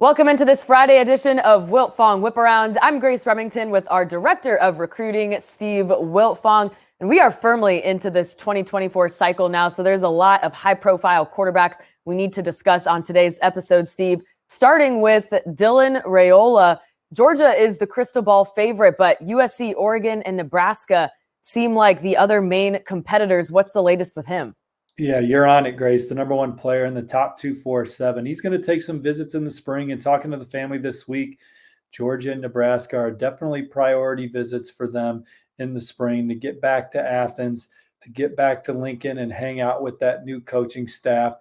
Welcome into this Friday edition of Wiltfong Whiparound. I'm Grace Remington with our Director of Recruiting, Steve Wiltfong. And we are firmly into this 2024 cycle now, so there's a lot of high-profile quarterbacks we need to discuss on today's episode, Steve. Starting with Dylan Raiola. Georgia is the crystal ball favorite, but USC, Oregon, and Nebraska seem like the other main competitors. What's the latest with him? Yeah, you're on it, Grace. The number one player in the top 247. He's going to take some visits in the spring, and talking to the family this week, Georgia and Nebraska are definitely priority visits for them in the spring to get back to Athens, to get back to Lincoln and hang out with that new coaching staff.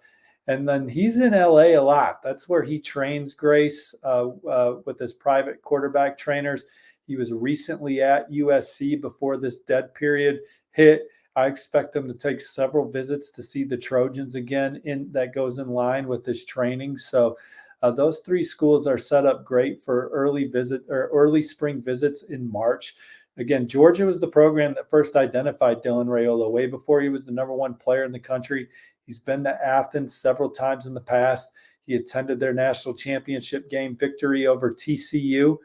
And then he's in LA a lot. That's where he trains, Grace, with his private quarterback trainers. He was recently at USC before this dead period hit. I expect him to take several visits to see the Trojans again. That goes in line with this training. So those three schools are set up great for early spring visits in March. Again, Georgia was the program that first identified Dylan Raiola way before he was the number one player in the country. He's been to Athens several times in the past. He attended their national championship game victory over TCU.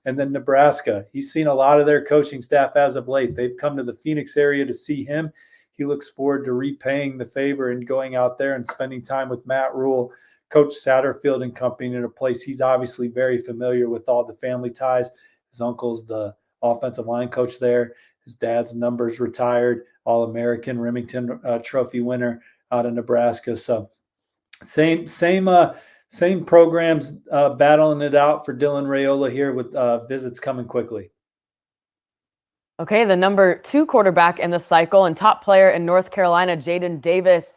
And then Nebraska, he's seen a lot of their coaching staff as of late. They've come to the Phoenix area to see him. He looks forward to repaying the favor and going out there and spending time with Matt Rule, Coach Satterfield and company in a place he's obviously very familiar with, all the family ties. His uncle's the offensive line coach there. His dad's numbers retired, All-American Remington Trophy winner out of Nebraska. So same programs battling it out for Dylan Raiola here with visits coming quickly. Okay, the number 2 quarterback in the cycle and top player in North Carolina, Jadyn Davis.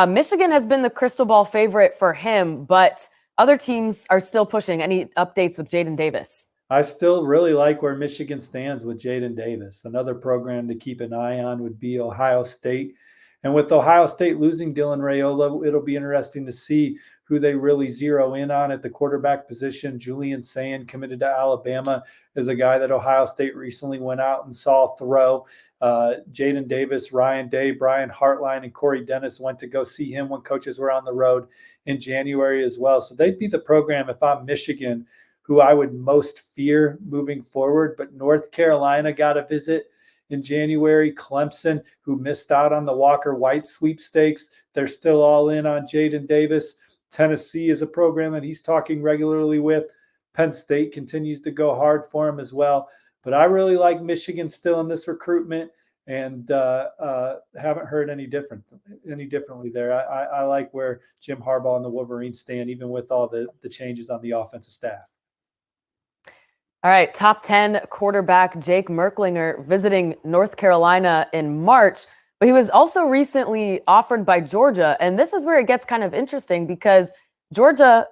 Michigan has been the crystal ball favorite for him, but other teams are still pushing. Any updates with Jadyn Davis? I still really like where Michigan stands with Jadyn Davis. Another program to keep an eye on would be Ohio State. And with Ohio State losing Dylan Raiola, it'll be interesting to see who they really zero in on at the quarterback position. Julian Sayin, committed to Alabama, is a guy that Ohio State recently went out and saw throw. Jadyn Davis, Ryan Day, Brian Hartline, and Corey Dennis went to go see him when coaches were on the road in January as well. So they'd be the program, if I'm Michigan, who I would most fear moving forward. But North Carolina got a visit in January. Clemson, who missed out on the Walker White sweepstakes, they're still all in on Jadyn Davis. Tennessee is a program that he's talking regularly with. Penn State continues to go hard for him as well. But I really like Michigan still in this recruitment, and haven't heard any differently there. I like where Jim Harbaugh and the Wolverines stand, even with all the changes on the offensive staff. All right, top 10 quarterback Jake Merklinger visiting North Carolina in March, but he was also recently offered by Georgia. And this is where it gets kind of interesting because Georgia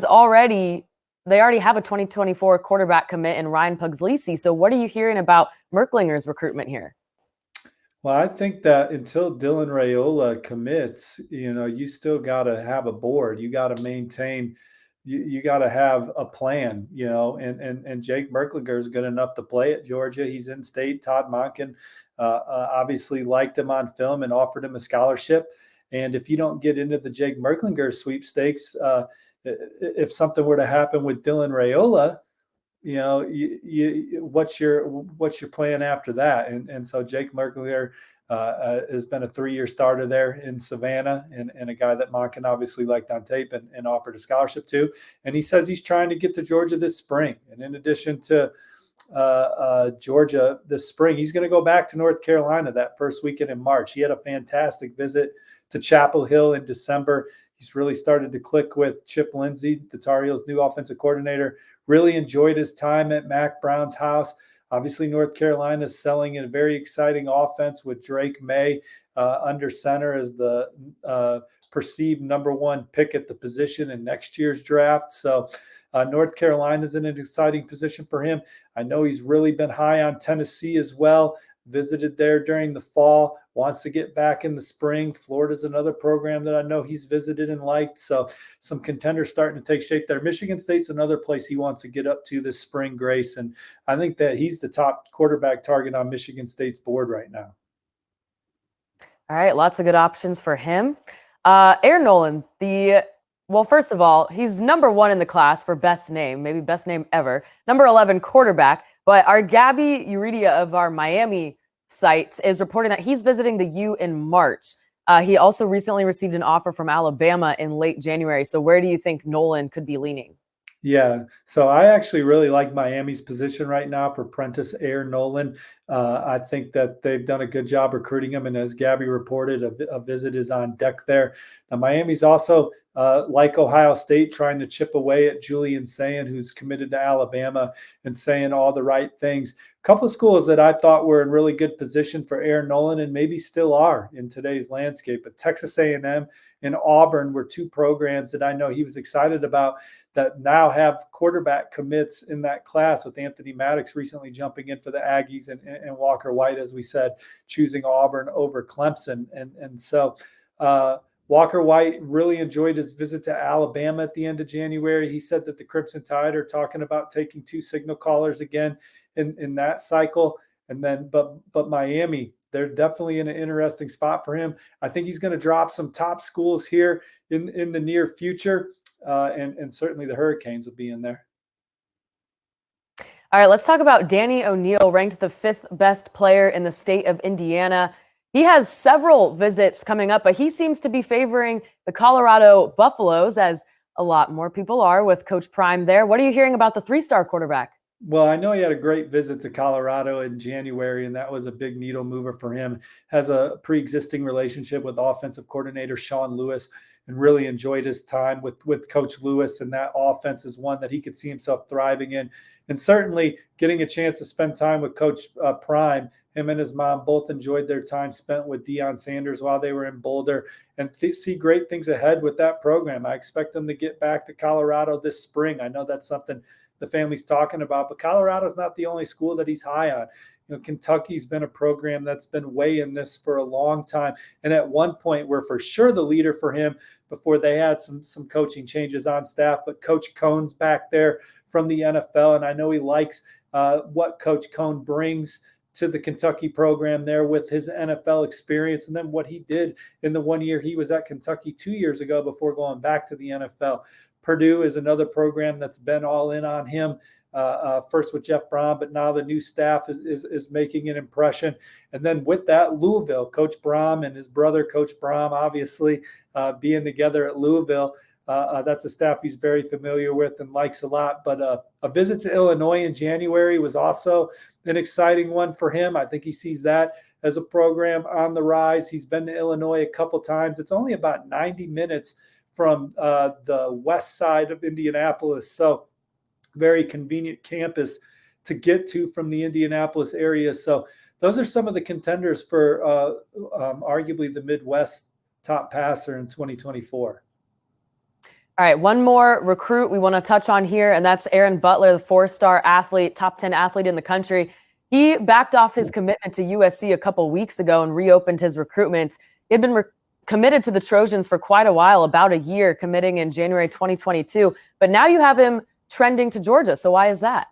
already have a 2024 quarterback commit in Ryan Puglisi. So what are you hearing about Merklinger's recruitment here? Well, I think that until Dylan Raiola commits, you still got to have a board. You got to maintain. You got to have a plan, and Jake Merklinger is good enough to play at Georgia. He's in state. Todd Monken obviously liked him on film and offered him a scholarship. And if you don't get into the Jake Merklinger sweepstakes, if something were to happen with Dylan Raiola, what's your plan after that? And so Jake Merklinger has been a 3-year starter there in Savannah, and a guy that Monken obviously liked on tape and offered a scholarship to. And he says he's trying to get to Georgia this spring. And in addition to Georgia this spring, he's going to go back to North Carolina that first weekend in March. He had a fantastic visit to Chapel Hill in December. He's really started to click with Chip Lindsey, the Tar Heels' new offensive coordinator. Really enjoyed his time at Mac Brown's house. Obviously, North Carolina is selling in a very exciting offense with Drake May under center as the perceived number 1 pick at the position in next year's draft. So North Carolina is in an exciting position for him. I know he's really been high on Tennessee as well. Visited there during the fall, wants to get back in the spring. Florida's another program that I know he's visited and liked. So some contenders starting to take shape there. Michigan State's another place he wants to get up to this spring, Grace. And I think that he's the top quarterback target on Michigan State's board right now. All right, lots of good options for him. Aaron Nolan, the Well, first of all, he's number 1 in the class for best name, maybe best name ever. Number 11 quarterback. But our Gabby Uridia of our Miami site is reporting that he's visiting the U in March. He also recently received an offer from Alabama in late January. So where do you think Nolan could be leaning? Yeah, so I actually really like Miami's position right now for Prentice Air Nolan. I think that they've done a good job recruiting him, and as Gabby reported, a visit is on deck there. Now, Miami's also, like Ohio State, trying to chip away at Julian Sayin, who's committed to Alabama and saying all the right things. A couple of schools that I thought were in really good position for Air Nolan, and maybe still are in today's landscape, but Texas A&M and Auburn were two programs that I know he was excited about that now have quarterback commits in that class, with Anthony Maddox recently jumping in for the Aggies and Walker White, as we said, choosing Auburn over Clemson. And so Walker White really enjoyed his visit to Alabama at the end of January. He said that the Crimson Tide are talking about taking 2 signal callers again in that cycle. And then, but Miami, they're definitely in an interesting spot for him. I think he's going to drop some top schools here in the near future. And certainly the Hurricanes will be in there. All right, let's talk about Danny ONeill, ranked the 5th best player in the state of Indiana. He has several visits coming up, but he seems to be favoring the Colorado Buffaloes, as a lot more people are with Coach Prime there. What are you hearing about the 3-star quarterback? Well, I know he had a great visit to Colorado in January, and that was a big needle mover for him. Has a pre-existing relationship with offensive coordinator Sean Lewis, and really enjoyed his time with Coach Lewis, and that offense is one that he could see himself thriving in. And certainly getting a chance to spend time with Coach Prime, him and his mom both enjoyed their time spent with Deion Sanders while they were in Boulder, and see great things ahead with that program. I expect them to get back to Colorado this spring. I know that's something the family's talking about, but Colorado's not the only school that he's high on. You know, Kentucky's been a program that's been weighing this for a long time, and at one point were for sure the leader for him before they had some coaching changes on staff. But Coach Cohn's back there from the NFL, and I know he likes what Coach Cohn brings to the Kentucky program there with his NFL experience, and then what he did in the 1 year he was at Kentucky 2 years ago before going back to the NFL. Purdue is another program that's been all in on him, first with Jeff Brom, but now the new staff is making an impression. And then with that, Louisville, Coach Brom and his brother, Coach Brom, obviously being together at Louisville. That's a staff he's very familiar with and likes a lot. But a visit to Illinois in January was also an exciting one for him. I think he sees that as a program on the rise. He's been to Illinois a couple times. It's only about 90 minutes from the west side of Indianapolis. So very convenient campus to get to from the Indianapolis area. So those are some of the contenders for arguably the Midwest top passer in 2024. All right, one more recruit we want to touch on here, and that's Aaron Butler, the 4-star athlete, top 10 athlete in the country. He backed off his commitment to USC a couple weeks ago and reopened his recruitment. He had been committed to the Trojans for quite a while, about a year, committing in January 2022. But now you have him trending to Georgia. So why is that?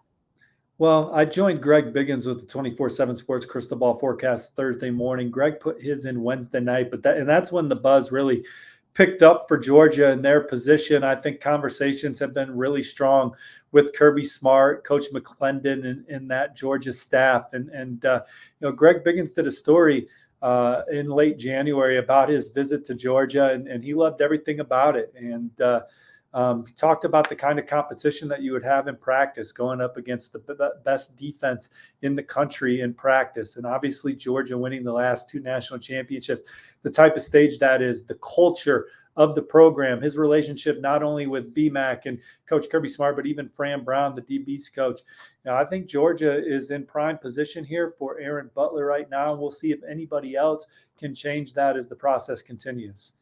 Well, I joined Greg Biggins with the 24/7 Sports Crystal Ball forecast Thursday morning. Greg put his in Wednesday night, but that's when the buzz really picked up for Georgia and their position. I think conversations have been really strong with Kirby Smart, Coach McClendon, and that Georgia staff. And Greg Biggins did a story in late January about his visit to Georgia, and he loved everything about it. And he talked about the kind of competition that you would have in practice, going up against the best defense in the country in practice. And obviously Georgia winning the last 2 national championships, the type of stage that is, the culture of the program, his relationship not only with BMAC and Coach Kirby Smart, but even Fran Brown, the DB's coach. Now, I think Georgia is in prime position here for Aaron Butler right now. We'll see if anybody else can change that as the process continues.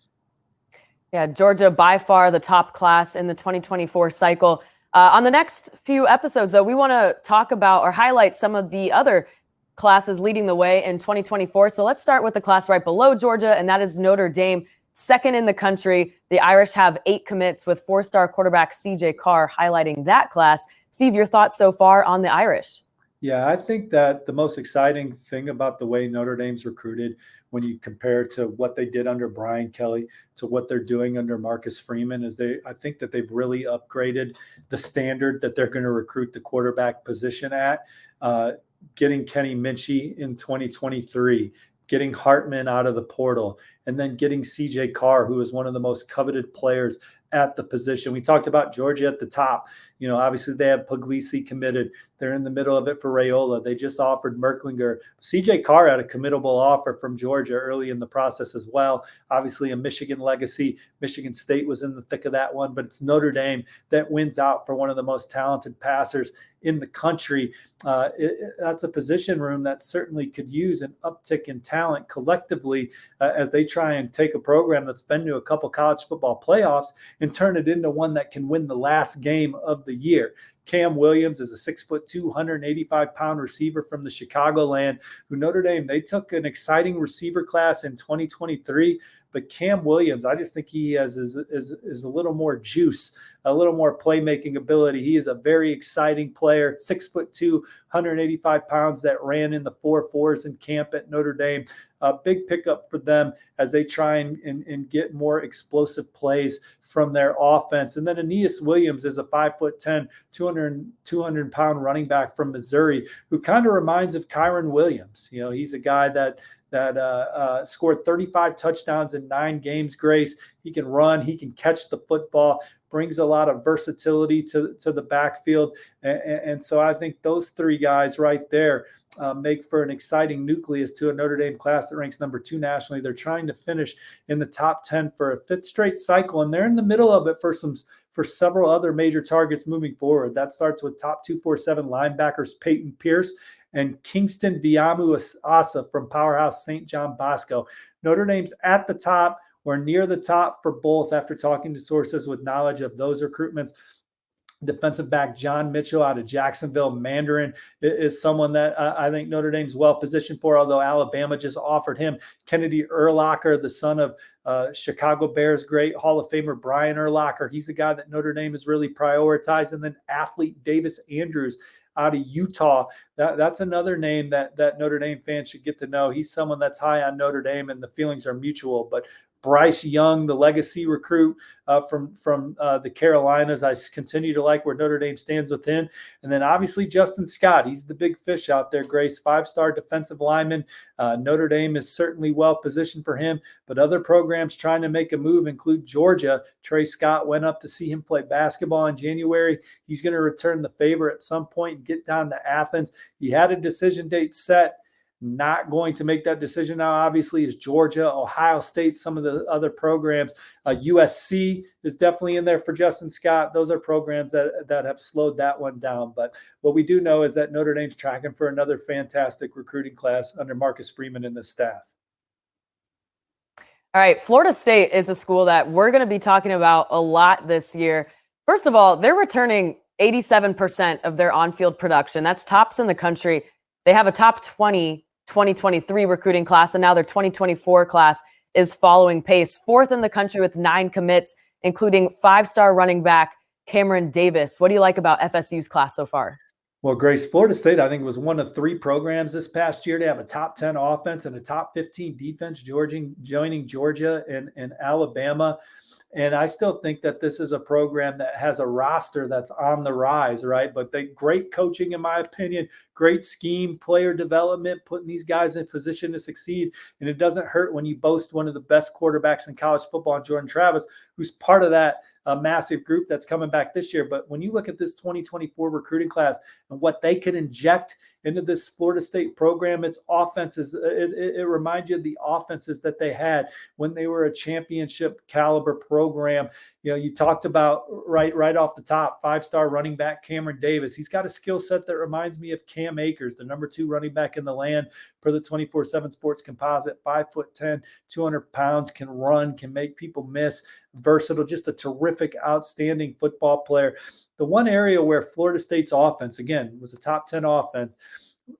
Yeah, Georgia by far the top class in the 2024 cycle. On the next few episodes, though, we want to talk about or highlight some of the other classes leading the way in 2024. So let's start with the class right below Georgia, and that is Notre Dame, 2nd in the country. The Irish have 8 commits, with 4-star quarterback CJ Carr highlighting that class. Steve, your thoughts so far on the Irish? Yeah, I think that the most exciting thing about the way Notre Dame's recruited, when you compare to what they did under Brian Kelly to what they're doing under Marcus Freeman, is I think that they've really upgraded the standard that they're going to recruit the quarterback position at. Getting Kenny Minchey in 2023, getting Hartman out of the portal, and then getting CJ Carr, who is one of the most coveted players at the position. We talked about Georgia at the top. Obviously they have Puglisi committed. They're in the middle of it for Raiola. They just offered Merklinger. CJ Carr had a committable offer from Georgia early in the process as well. Obviously a Michigan legacy. Michigan State was in the thick of that one, but it's Notre Dame that wins out for one of the most talented passers in the country. That's a position room that certainly could use an uptick in talent collectively as they try and take a program that's been to a couple college football playoffs and turn it into one that can win the last game of the year. Cam Williams is a 6'2", 185-pound receiver from the Chicagoland, who Notre Dame, they took an exciting receiver class in 2023. But Cam Williams, I just think he has is a little more juice, a little more playmaking ability. He is a very exciting player, 6'2", 185 pounds, that ran in the 4.4s in camp at Notre Dame. A big pickup for them as they try and get more explosive plays from their offense. And then Aeneas Williams is a 5'10", 200-pound running back from Missouri, who kind of reminds of Kyron Williams. He's a guy that scored 35 touchdowns in 9 games, Grace. He can run, he can catch the football, brings a lot of versatility to the backfield. And so I think those three guys right there make for an exciting nucleus to a Notre Dame class that ranks number 2 nationally. They're trying to finish in the top 10 for a 5th straight cycle, and they're in the middle of it for several other major targets moving forward. That starts with top 247 linebackers Peyton Pierce and Kingston Viamu Asa from Powerhouse St. John Bosco. Notre Dame's at the top or near the top for both after talking to sources with knowledge of those recruitments. Defensive back John Mitchell out of Jacksonville, Mandarin, is someone that I think Notre Dame's well positioned for, although Alabama just offered him. Kennedy Urlacher, the son of Chicago Bears great Hall of Famer Brian Urlacher. He's the guy that Notre Dame has really prioritized. And then athlete Davis Andrews out of Utah. That's another name that Notre Dame fans should get to know. He's someone that's high on Notre Dame, and the feelings are mutual. But Bryce Young, the legacy recruit from the Carolinas, I continue to like where Notre Dame stands with him. And then obviously Justin Scott, he's the big fish out there, Grace, 5-star defensive lineman. Notre Dame is certainly well positioned for him, but other programs trying to make a move include Georgia. Trey Scott went up to see him play basketball in January. He's going to return the favor at some point and get down to Athens. He had a decision date set. Not going to make that decision now, obviously, is Georgia, Ohio State, some of the other programs. USC is definitely in there for Justin Scott. Those are programs that have slowed that one down. But what we do know is that Notre Dame's tracking for another fantastic recruiting class under Marcus Freeman and the staff. All right, Florida State is a school that we're going to be talking about a lot this year. First of all, they're returning 87% of their on-field production. That's tops in the country. They have a top 20 2023 recruiting class, and now their 2024 class is following pace. 4th in the country with 9 commits, including 5-star running back Cameron Davis. What do you like about FSU's class so far? Well, Grace, Florida State, I think, was one of 3 programs this past year to have a top 10 offense and a top 15 defense, joining Georgia and Alabama. And I still think that this is a program that has a roster that's on the rise, right? But great coaching, in my opinion, great scheme, player development, putting these guys in position to succeed. And it doesn't hurt when you boast one of the best quarterbacks in college football, Jordan Travis, who's part of that massive group that's coming back this year. But when you look at this 2024 recruiting class and what they could inject into this Florida State program, its offenses, it reminds you of the offenses that they had when they were a championship caliber program. You talked about right off the top, 5-star running back Cameron Davis. He's got a skill set that reminds me of Cam Akers, the number 2 running back in the land per the 24/7 Sports Composite. 5'10", 200 pounds, can run, can make people miss, versatile, just a terrific, outstanding football player. The one area where Florida State's offense, again, was a top 10 offense,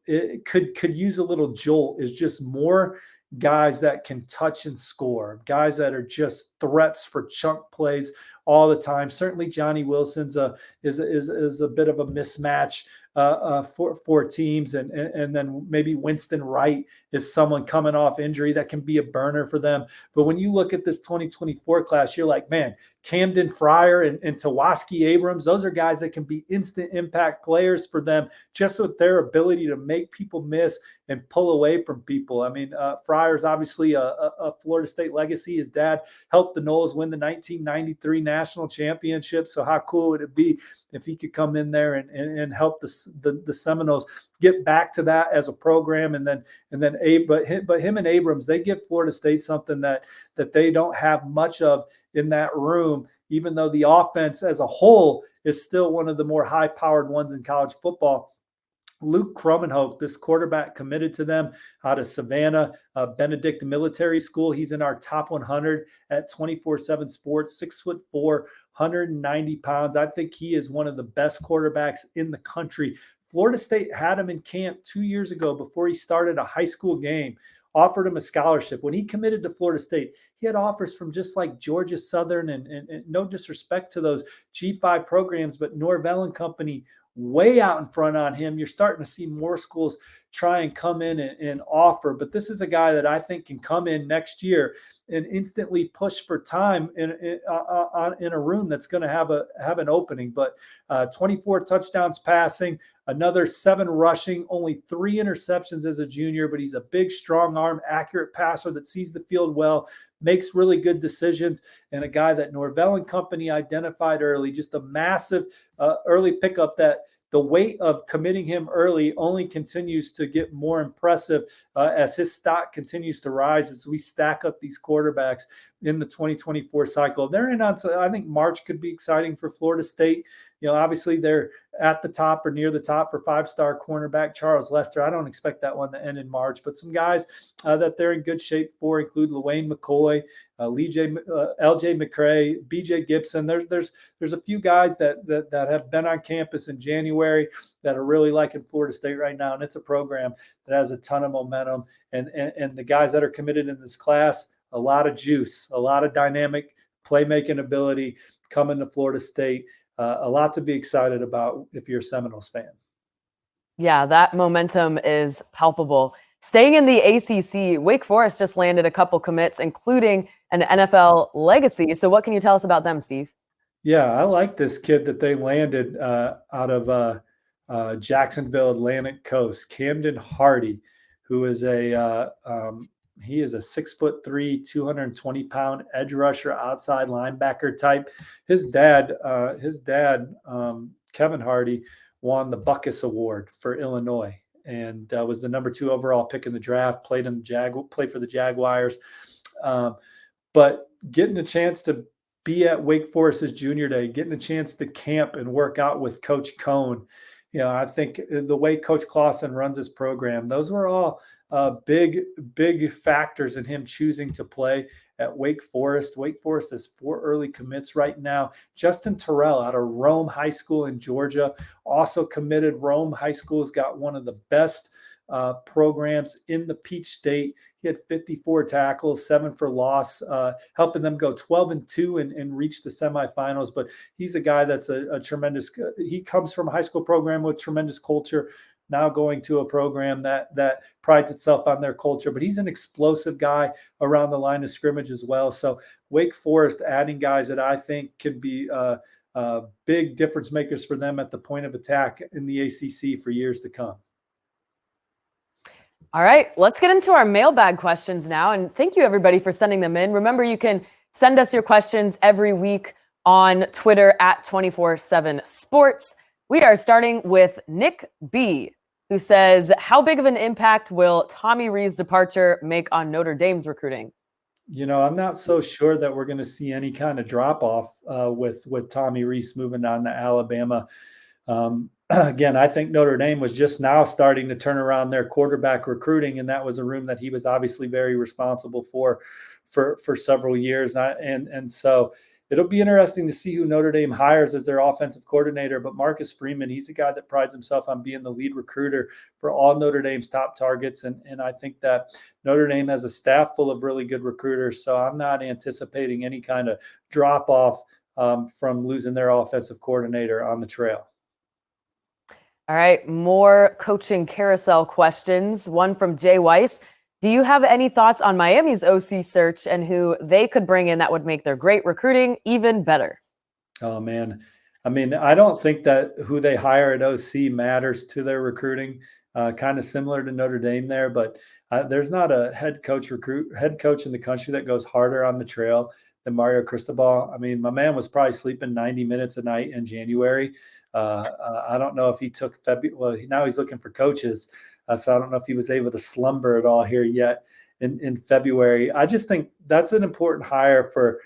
it could use a little jolt, is just more guys that can touch and score, guys that are just threats for chunk plays all the time. Certainly, Johnny Wilson's is a bit of a mismatch for teams, and then maybe Winston Wright is someone coming off injury that can be a burner for them. But when you look at this 2024 class, you're like, man, Camden Fryer and Tawaski Abrams, those are guys that can be instant impact players for them, just with their ability to make people miss and pull away from people. I mean, Fryer's obviously a Florida State legacy. His dad helped the Noles win the 1993 national championship. So how cool would it be if he could come in there and help the Seminoles get back to that as a program? And then but him and Abrams, they give Florida State something that they don't have much of in that room, even though the offense as a whole is still one of the more high-powered ones in college football. Luke Krummenhoek, this quarterback committed to them out of Savannah Benedict Military School. He's in our top 100 at 247 Sports, 6'4", 190 pounds. I think he is one of the best quarterbacks in the country. Florida State had him in camp 2 years ago before he started a high school game, offered him a scholarship. When he committed to Florida State, he had offers from just like Georgia Southern and no disrespect to those G5 programs, but Norvell and company way out in front on him. You're starting to see more schools try and come in and offer, but this is a guy that I think can come in next year and instantly push for time in a room that's going to have an opening. But 24 touchdowns passing, another 7 rushing, only 3 interceptions as a junior, but he's a big, strong arm, accurate passer that sees the field well, makes really good decisions, and a guy that Norvell and company identified early, just a massive early pickup that the weight of committing him early only continues to get more impressive as his stock continues to rise as we stack up these quarterbacks in the 2024 cycle. They're in on, I think March could be exciting for Florida State. You know, obviously they're at the top or near the top for 5-star cornerback Charles Lester. I don't expect that one to end in March, but some guys that they're in good shape for include LaWayne McCoy, LJ McCray, BJ Gibson. There's a few guys that have been on campus in January that are really liking Florida State right now, and it's a program that has a ton of momentum. And the guys that are committed in this class, a lot of juice, a lot of dynamic playmaking ability coming to Florida State. A lot to be excited about if you're a Seminoles fan. Yeah, that momentum is palpable. Staying in the ACC, Wake Forest just landed a couple commits, including an NFL legacy. So what can you tell us about them, Steve? Yeah, I like this kid that they landed out of Jacksonville, Atlantic Coast, Camden Hardy, who is he is a 6'3", 220-pound edge rusher, outside linebacker type. His dad, Kevin Hardy, won the Buckus Award for Illinois and was the number 2 overall pick in the draft. Played for the Jaguars, but getting a chance to be at Wake Forest's junior day, getting a chance to camp and work out with Coach Cohn. You know, I think the way Coach Clausen runs his program, those were all big factors in him choosing to play at Wake Forest. Wake Forest has 4 early commits right now. Justin Terrell out of Rome High School in Georgia also committed. Rome High School's got one of the best programs in the Peach State. He had 54 tackles, 7 for loss, helping them go 12-2 and reach the semifinals. But he's a guy that's a tremendous. He comes from a high school program with tremendous culture, now going to a program that prides itself on their culture. But he's an explosive guy around the line of scrimmage as well. So Wake Forest adding guys that I think could be big difference makers for them at the point of attack in the ACC for years to come. All right, let's get into our mailbag questions now. And thank you, everybody, for sending them in. Remember, you can send us your questions every week on Twitter at 247 Sports. We are starting with Nick B, who says, how big of an impact will Tommy Rees's departure make on Notre Dame's recruiting? You know, I'm not so sure that we're going to see any kind of drop-off with Tommy Rees moving on to Alabama. Again, I think Notre Dame was just now starting to turn around their quarterback recruiting, and that was a room that he was obviously very responsible for several years. And so it'll be interesting to see who Notre Dame hires as their offensive coordinator. But Marcus Freeman, he's a guy that prides himself on being the lead recruiter for all Notre Dame's top targets. And I think that Notre Dame has a staff full of really good recruiters. So I'm not anticipating any kind of drop-off from losing their offensive coordinator on the trail. All right, more coaching carousel questions. One from Jay Weiss. Do you have any thoughts on Miami's OC search and who they could bring in that would make their great recruiting even better? Oh, man. I mean, I don't think that who they hire at OC matters to their recruiting. Kind of similar to Notre Dame there, but there's not a head coach in the country that goes harder on the trail than Mario Cristobal. I mean, my man was probably sleeping 90 minutes a night in January. I don't know if he took February. Well, now he's looking for coaches, so I don't know if he was able to slumber at all here yet in February. I just think that's an important hire for.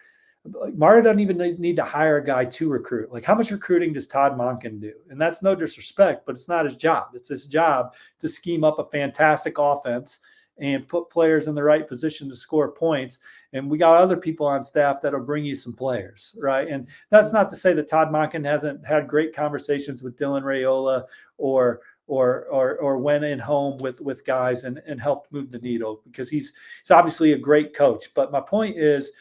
Mario doesn't even need to hire a guy to recruit. Like, how much recruiting does Todd Monken do? And that's no disrespect, but it's not his job. It's his job to scheme up a fantastic offense and put players in the right position to score points. And we got other people on staff that'll bring you some players, right? And that's not to say that Todd Monken hasn't had great conversations with Dylan Raiola or went in home with guys and helped move the needle, because he's obviously a great coach. But my point is,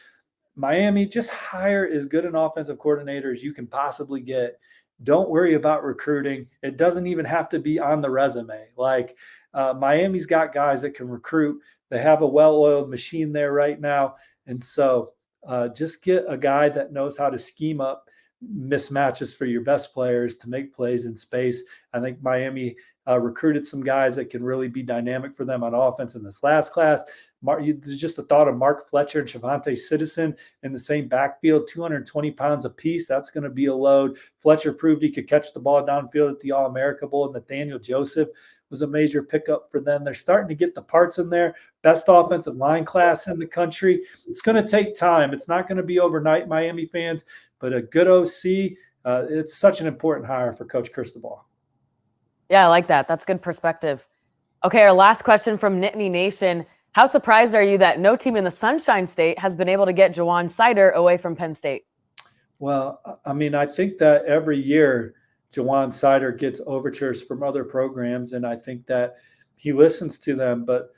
Miami, just hire as good an offensive coordinator as you can possibly get. Don't worry about recruiting. It doesn't even have to be on the resume. Like, Miami's got guys that can recruit. They have a well-oiled machine there right now. And so just get a guy that knows how to scheme up mismatches for your best players to make plays in space. I think Miami recruited some guys that can really be dynamic for them on offense in this last class. There's just the thought of Mark Fletcher and Shavonte Citizen in the same backfield, 220 pounds apiece. That's going to be a load. Fletcher proved he could catch the ball downfield at the All-America Bowl, and Nathaniel Joseph was a major pickup for them. They're starting to get the parts in there. Best offensive line class in the country. It's going to take time. It's not going to be overnight, Miami fans, but a good OC, it's such an important hire for Coach Cristobal. Yeah, I like that. That's good perspective. Okay, our last question from Nittany Nation. How surprised are you that no team in the Sunshine State has been able to get Ja'Juan Seider away from Penn State? Well, I mean, I think that every year Ja'Juan Seider gets overtures from other programs, and I think that he listens to them. But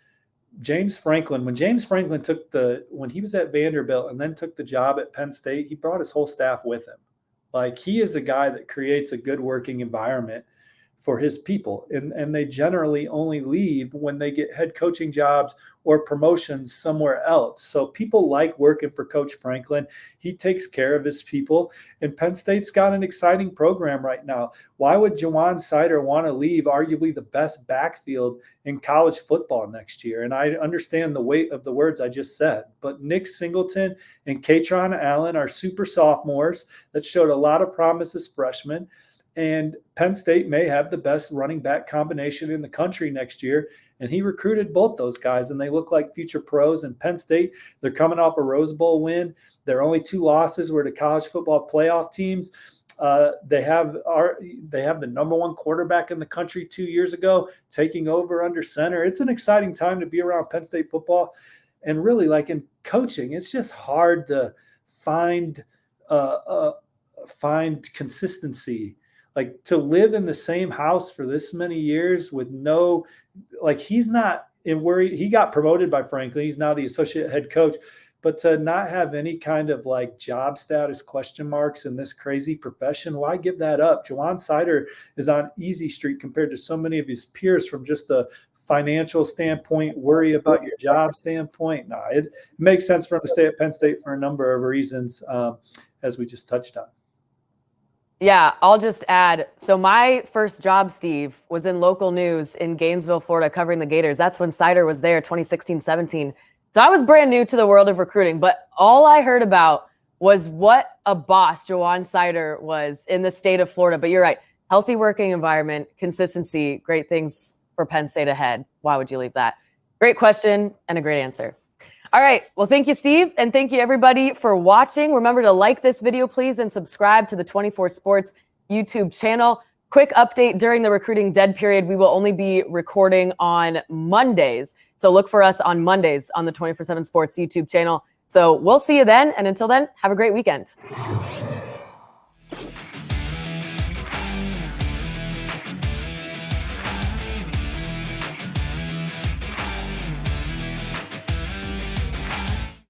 James Franklin, when he was at Vanderbilt and then took the job at Penn State, he brought his whole staff with him. Like, he is a guy that creates a good working environment for his people. And they generally only leave when they get head coaching jobs or promotions somewhere else. So people like working for Coach Franklin. He takes care of his people. And Penn State's got an exciting program right now. Why would Ja'Juan Seider want to leave arguably the best backfield in college football next year? And I understand the weight of the words I just said. But Nick Singleton and Katron Allen are super sophomores that showed a lot of promise as freshmen. And Penn State may have the best running back combination in the country next year. And he recruited both those guys, and they look like future pros. And Penn State, they're coming off a Rose Bowl win. Their only two losses were to college football playoff teams. They have the number one quarterback in the country 2 years ago, taking over under center. It's an exciting time to be around Penn State football. And really, like in coaching, it's just hard to find consistency. Like, to live in the same house for this many years with no, like, he's not in worry. He got promoted by Franklin. He's now the associate head coach, but to not have any kind of like job status question marks in this crazy profession, why give that up? Ja'Juan Seider is on easy street compared to so many of his peers from just a financial standpoint, worry about your job standpoint. No, it makes sense for him to stay at Penn State for a number of reasons, as we just touched on. Yeah, I'll just add. So my first job, Steve, was in local news in Gainesville, Florida, covering the Gators. That's when Seider was there, 2016-17. So I was brand new to the world of recruiting, but all I heard about was what a boss Ja'Juan Seider was in the state of Florida. But you're right. Healthy working environment, consistency, great things for Penn State ahead. Why would you leave that? Great question and a great answer. All right. Well, thank you, Steve. And thank you, everybody, for watching. Remember to like this video, please, and subscribe to the 24 Sports YouTube channel. Quick update during the recruiting dead period. We will only be recording on Mondays. So look for us on Mondays on the 24/7 Sports YouTube channel. So we'll see you then. And until then, have a great weekend.